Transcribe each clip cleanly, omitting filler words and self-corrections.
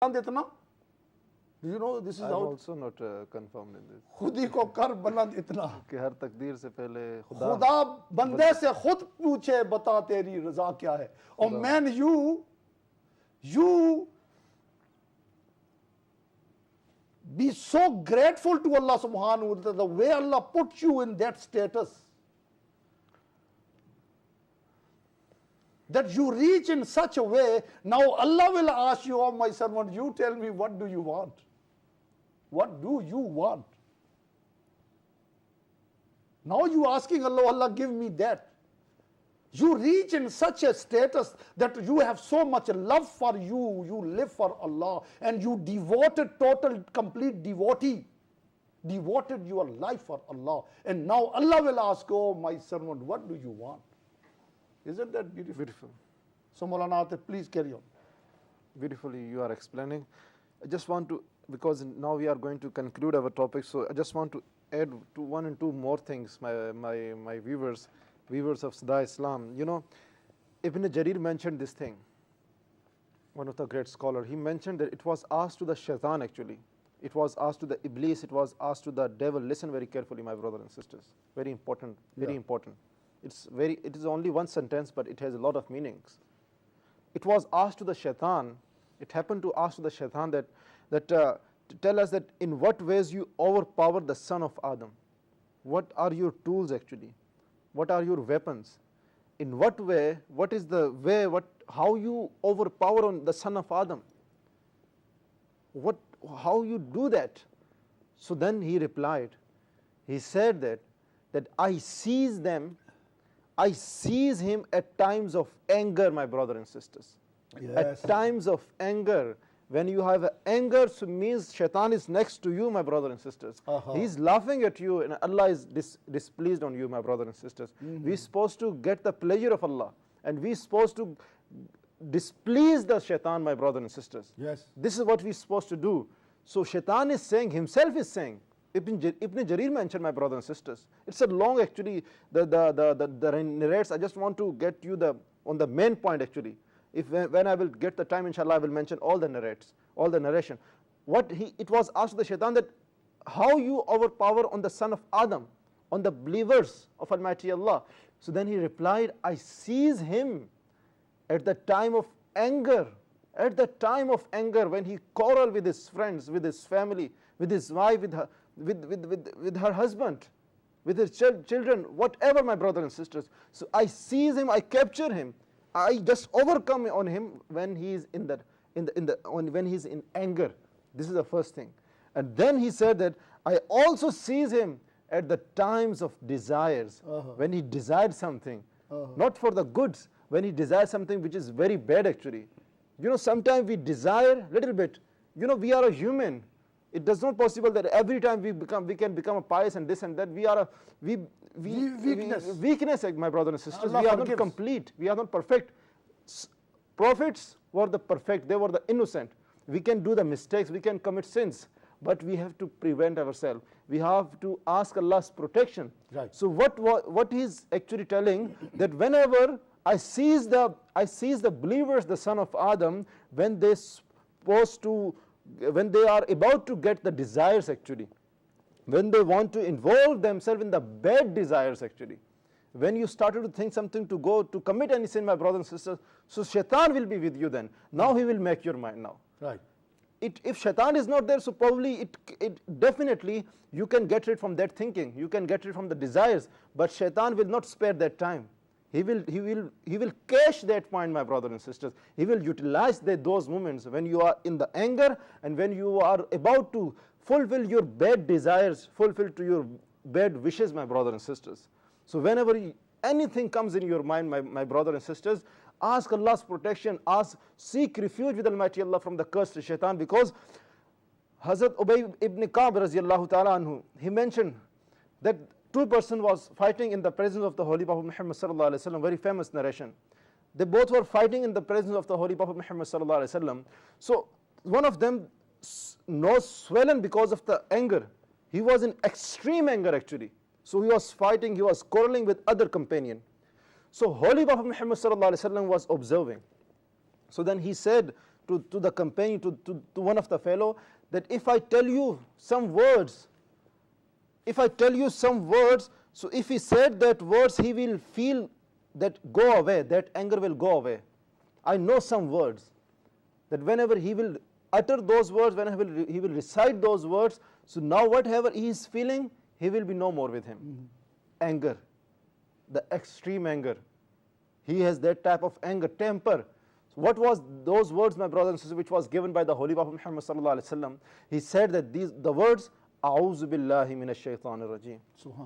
इतना, do you know this is I'm how also not confirmed in this. खुद ही को कर बुलंद इतना कि हर तकदीर से पहले खुदा बंदे से खुद पूछे बता तेरी रजा क्या है. और man you be so grateful to Allah subhanahu wa ta'ala, the way Allah put you in that status, that you reach in such a way. Now Allah will ask you, oh my servant, you tell me, what do you want? What do you want? Now you asking Allah, Allah give me that. You reach in such a status that you have so much love for you, you live for Allah, and you devoted, total, complete devotee, devoted your life for Allah. And now Allah will ask, oh my servant, what do you want? Isn't that beautiful? Beautiful. So Maulana Atif, please carry on. Beautifully you are explaining. I just want to, because now we are going to conclude our topic, so I just want to add to one and two more things, my viewers of Sada Islam. You know, Ibn Jarir mentioned this thing, one of the great scholars. He mentioned that it was asked to the shaitan actually. It was asked to the Iblis, it was asked to the devil. Listen very carefully, my brothers and sisters. Very important, very important. It is only one sentence, but it has a lot of meanings. It was asked to the shaitan, it happened to ask to the shaitan to tell us that in what ways you overpower the son of Adam. What are your tools actually? What are your weapons? In what way, what is the way, how you overpower on the son of Adam? How you do that? So then he replied, he said that I seize him at times of anger, my brothers and sisters. Yes. At times of anger. When you have anger, so means shaitan is next to you, my brothers and sisters. He's laughing at you and Allah is displeased on you, my brothers and sisters. We're supposed to get the pleasure of Allah, and we're supposed to displease the shaitan, my brothers and sisters. Yes. This is what we're supposed to do. So shaitan is saying, himself is saying, Ibn Jarir mentioned, my brothers and sisters. It's a long actually, the narrates. I just want to get you on the main point actually. When I will get the time, inshallah, I will mention all the narration. It was asked to the shaitan that how you overpower on the son of Adam, on the believers of Almighty Allah. So then he replied, I seize him at the time of anger. At the time of anger, when he quarrel with his friends, with his family, with his wife, with her husband, with his children, whatever, my brothers and sisters. So I seize him, I capture him. I just overcome on him when he is when he's in anger. This is the first thing. And then he said that I also seize him at the times of desires, when he desired something, not for the goods, when he desires something which is very bad actually. You know, sometimes we desire little bit. You know, we are a human. It does not possible that every time we can become a pious and this and that. Weakness, my brothers and sisters. Allah we are forgives. not complete. We are not perfect. Prophets were the perfect. They were the innocent. We can do the mistakes. We can commit sins. But we have to prevent ourselves. We have to ask Allah's protection. Right. So what he's actually telling, that whenever I seize the believers, the son of Adam, when they are about to get the desires actually, when they want to involve themselves in the bad desires actually, when you started to think something to go to commit any sin, my brothers and sisters, so shaitan will be with you then. Now he will make your mind now. Right. If shaitan is not there, so probably it definitely you can get rid from that thinking, you can get rid from the desires, but shaitan will not spare that time. He will catch that point, my brothers and sisters. He will utilize those moments when you are in the anger and when you are about to fulfill your bad desires, fulfill to your bad wishes, my brothers and sisters. So whenever anything comes in your mind, my brothers and sisters, ask Allah's protection, seek refuge with Almighty Allah from the curse of shaitan, because Hazrat Ubay ibn Ka'b raziyallahu ta'ala anhu, he mentioned that two persons was fighting in the presence of the Holy Prophet Muhammad sallallahu alaihi wasallam, very famous narration. They both were fighting in the presence of the Holy Prophet Muhammad sallallahu alaihi wasallam. So one of them nose swollen because of the anger. He was in extreme anger actually. So he was fighting, he was quarreling with other companion. So Holy Prophet Muhammad sallallahu alaihi wasallam was observing. So then he said to the companion, to one of the fellow, that if I tell you some words, so if he said that words, he will feel that go away, that anger will go away. I know some words, that whenever he will utter those words, whenever he will recite those words, so now whatever he is feeling, he will be no more with him. Anger, the extreme anger. He has that type of anger, temper. So what was those words, my brothers and sisters, which was given by the Holy Prophet Muhammad sallallahu alaihi wasallam? He said that the words, A'udhu billahi minash shaitanir rajim.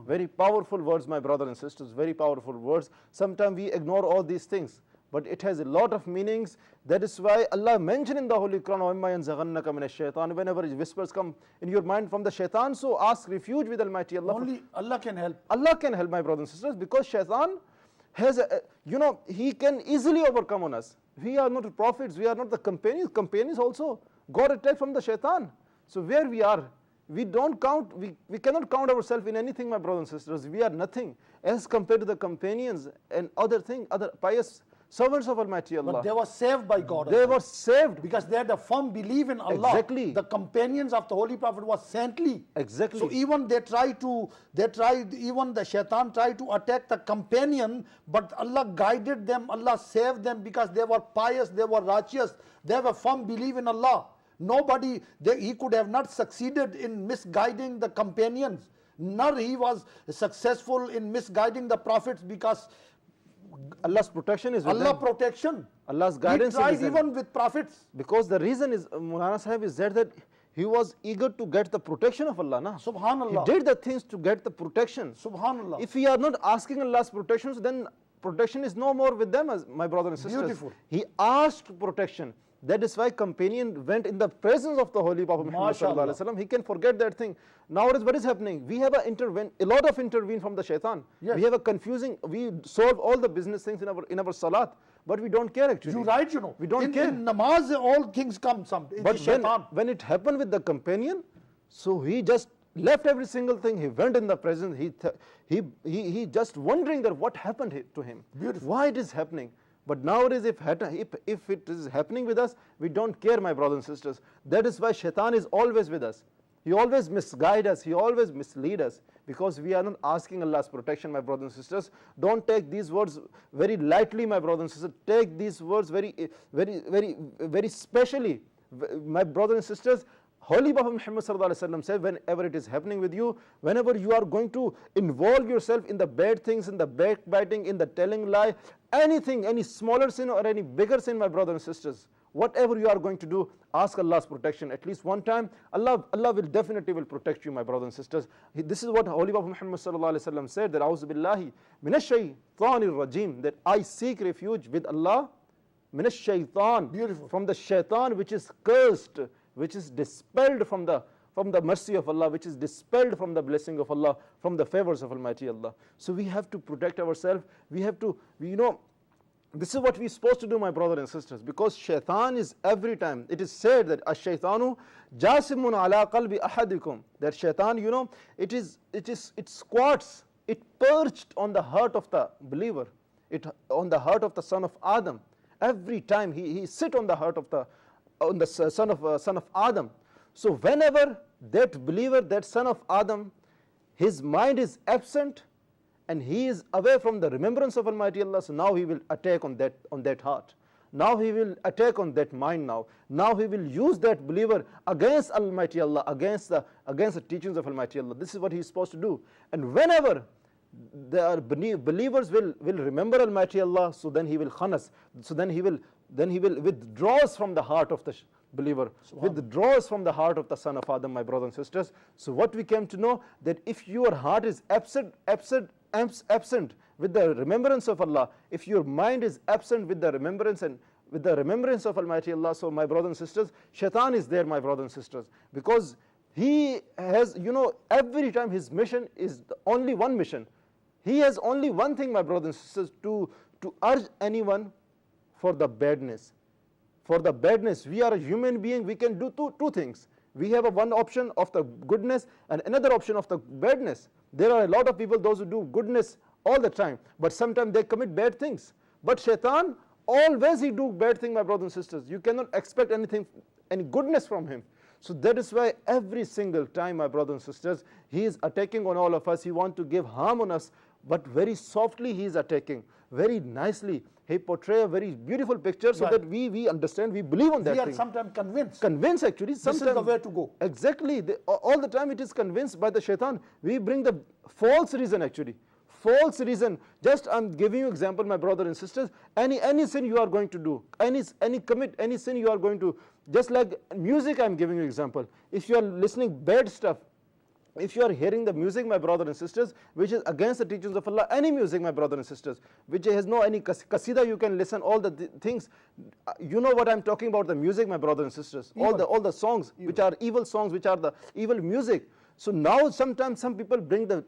Very powerful words, my brothers and sisters, very powerful words. Sometimes we ignore all these things, but it has a lot of meanings. That is why Allah mentioned in the Holy Quran, وَإِمَّا يَنْزَغَنَّكَ مِنَ الشَّيْطَانِ, whenever whispers come in your mind from the shaitan, so ask refuge with Almighty Allah. Only Allah can help. Allah can help, my brothers and sisters, because shaitan has he can easily overcome on us. We are not prophets, we are not the companions. Companions also got attacked from the shaitan. So where we are, we don't count, we cannot count ourselves in anything, my brothers and sisters. We are nothing as compared to the companions and other pious servants of Almighty Allah. But they were saved by God. They were saved because they had a firm belief in Allah. Exactly. The companions of the Holy Prophet was saintly. Exactly. So even even the shaitan tried to attack the companion, but Allah guided them, Allah saved them because they were pious, they were righteous, they have a firm belief in Allah. He could have not succeeded in misguiding the companions, nor he was successful in misguiding the prophets, because Allah's protection is with Allah them. protection. Allah's guidance He tried is with even them. with prophets. Because the reason is, Moulana Sahib, is that he was eager to get the protection of Allah. Na? Subhanallah. He did the things to get the protection. Subhanallah. If we are not asking Allah's protection, then protection is no more with them, as my brothers and sisters. Beautiful. He asked protection. That is why companion went in the presence of the Holy Prophet Muhammad sallallahu alaihi wasallam. He can forget that thing. Nowadays, what is happening? We have a lot of intervene from the shaitan. Yes. We have we solve all the business things in our salat, but we don't care actually. You're right, We don't care. In namaz, all things come. But when it happened with the companion, so he just left every single thing. He went in the presence. He just wondering that what happened to him. Beautiful. Why it is happening. But nowadays, if it is happening with us, we don't care, my brothers and sisters. That is why shaitan is always with us. He always misguides us. He always misleads us, because we are not asking Allah's protection, my brothers and sisters. Don't take these words very lightly, my brothers and sisters. Take these words very, very, very, very specially, my brothers and sisters. Holy Prophet Muhammad sallallahu alaihi wasallam said, whenever it is happening with you, whenever you are going to involve yourself in the bad things, in the backbiting, in the telling lie, anything, any smaller sin or any bigger sin, my brothers and sisters, whatever you are going to do, ask Allah's protection at least one time. Allah will definitely protect you, my brothers and sisters. This is what Holy Prophet Muhammad sallallahu alaihi wasallam said, that A'udhu billahi minash shaitanir rajim, that I seek refuge with Allah, minash shaitan, Beautiful. from the shaitan which is cursed, which is dispelled from the mercy of Allah, which is dispelled from the blessing of Allah, from the favors of Almighty Allah. So we have to protect ourselves. We have to, this is what we're supposed to do, my brothers and sisters, because shaitan is every time. It is said that ash-shaytanu jasimun ala qalbi ahadikum. That shaitan, it squats, it perched on the heart of the believer, on the heart of the son of Adam. Every time he sit on the heart of the son of Adam. So whenever that believer, that son of Adam, his mind is absent and he is away from the remembrance of Almighty Allah, so now he will attack on that heart. Now he will attack on that mind now. Now he will use that believer against Almighty Allah, against the teachings of Almighty Allah. This is what he is supposed to do. And whenever the believers will remember Almighty Allah, so then he will khanas, so then he will withdraws from the heart of the believer, withdraws from the heart of the son of Adam, my brothers and sisters. So what we came to know, that if your heart is absent with the remembrance of Allah, if your mind is absent with the remembrance of Almighty Allah, so my brothers and sisters, shaitan is there, my brothers and sisters, because he has, every time his mission is only one mission. He has only one thing, my brothers and sisters, to urge anyone for the badness. For the badness, we are a human being, we can do two things. We have one option of the goodness and another option of the badness. There are a lot of people, those who do goodness all the time, but sometimes they commit bad things. But shaitan always he do bad thing, my brothers and sisters. You cannot expect anything, any goodness from him. So that is why every single time, my brothers and sisters, he is attacking on all of us. He wants to give harm on us, but very softly he is attacking, very nicely. He portray a very beautiful picture so that we understand, we believe on that thing. We are sometimes convinced. Convinced actually. This is the way to go. Exactly. All the time it is convinced by the shaitan. We bring the false reason actually. False reason. Just I'm giving you example, my brother and sisters. Any sin you are going to do, any sin you are going to, just like music, I'm giving you example. If you are listening bad stuff, if you are hearing the music, my brother and sisters, which is against the teachings of Allah, any music, my brother and sisters, which has no any qasida, you can listen all the things. You know what I'm talking about, the music, my brother and sisters. All the songs which are evil songs, which are the evil music. So now sometimes some people bring the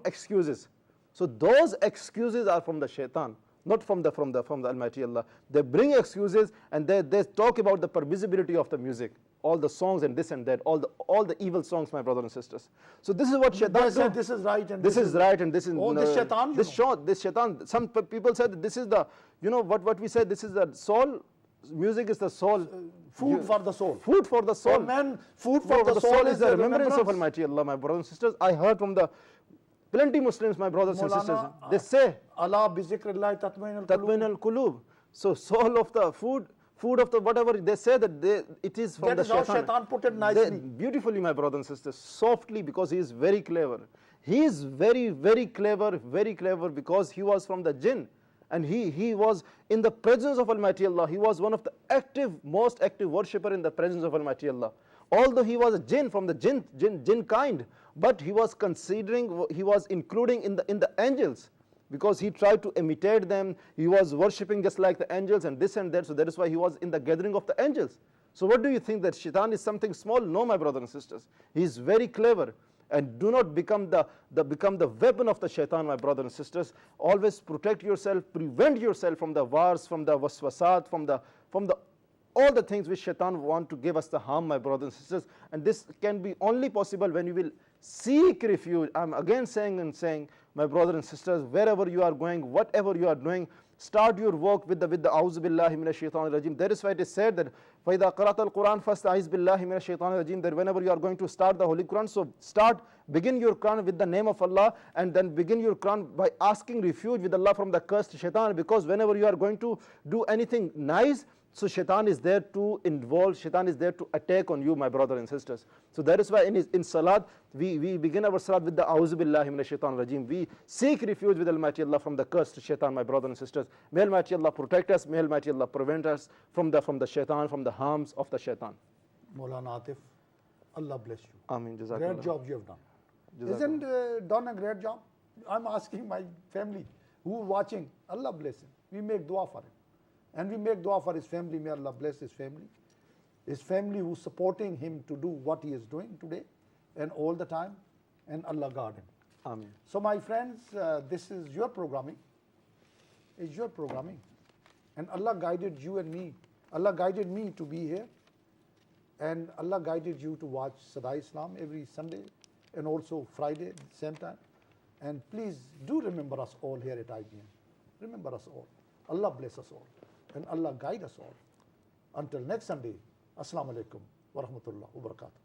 excuses. So those excuses are from the shaitan, not from the Almighty Allah. They bring excuses and they talk about the permissibility of the music, all the songs and this and that, all the evil songs, my brothers and sisters. So this is what shaitan said this is right and this is right and this is this shaitan. This shaitan. Some people said that this is the what we said. This is the soul. Music is the soul. Food for the soul. Food for the soul. For man, food for the soul is the remembrance of Almighty Allah, my brothers and sisters. I heard from the plenty Muslims, my brothers and sisters, they say Allah bi zikrillah tatmain al-qulub. So soul of the food of the whatever, they say that it is from the shaitan. That is how shaitan put it nicely. Beautifully, my brothers and sisters, softly, because he is very clever. He is very, very clever because he was from the jinn. And he was in the presence of Almighty Allah. He was one of the most active worshipper in the presence of Almighty Allah. Although he was a jinn from the jinn kind, but he was including in the angels, because he tried to imitate them. He was worshipping just like the angels and this and that. So that is why he was in the gathering of the angels. So what do you think, that shaitan is something small? No, my brothers and sisters. He is very clever. And do not become the weapon of the shaitan, my brothers and sisters. Always protect yourself, prevent yourself from the wars, from the waswasat, from the all the things which shaitan want to give us the harm, my brothers and sisters. And this can be only possible when you will seek refuge. I'm again saying, my brothers and sisters, wherever you are going, whatever you are doing, start your work with the A'udhu billahi minash shaitanir rajim. That is why it is said that فَإِذَا قَرَأْتَ الْقُرْآنَ فَاسْتَعِذْ بِاللَّهِ مِنَ الشَّيْطَانِ الرَّجِيمِ. That whenever you are going to start the Holy Quran, so begin your Quran with the name of Allah, and then begin your Quran by asking refuge with Allah from the cursed shaitan. Because whenever you are going to do anything nice, so shaitan is there to involve, shaitan is there to attack on you, my brothers and sisters. So that is why in salat, we begin our salat with the A'udhu billahi minash shaitanir rajim. We seek refuge with Almighty Allah from the cursed shaitan, my brothers and sisters. May Almighty Allah protect us, may Almighty Allah prevent us from the shaitan, from the harms of the shaitan. Maulana Atif, Allah bless you. Ameen. Jazakallah. Great job you have done. Jazakallah. Isn't done a great job? I'm asking my family who are watching, Allah bless him. We make dua for him. And we make dua for his family. May Allah bless his family who's supporting him to do what he is doing today and all the time, and Allah guard him. Ameen. So my friends, this is your programming. It's your programming. And Allah guided you and me. Allah guided me to be here. And Allah guided you to watch Sadai Islam every Sunday and also Friday at the same time. And please do remember us all here at IBN. Remember us all. Allah bless us all. And Allah guide us all. Until next Sunday, Assalamu alaikum wa rahmatullah wa barakatuh.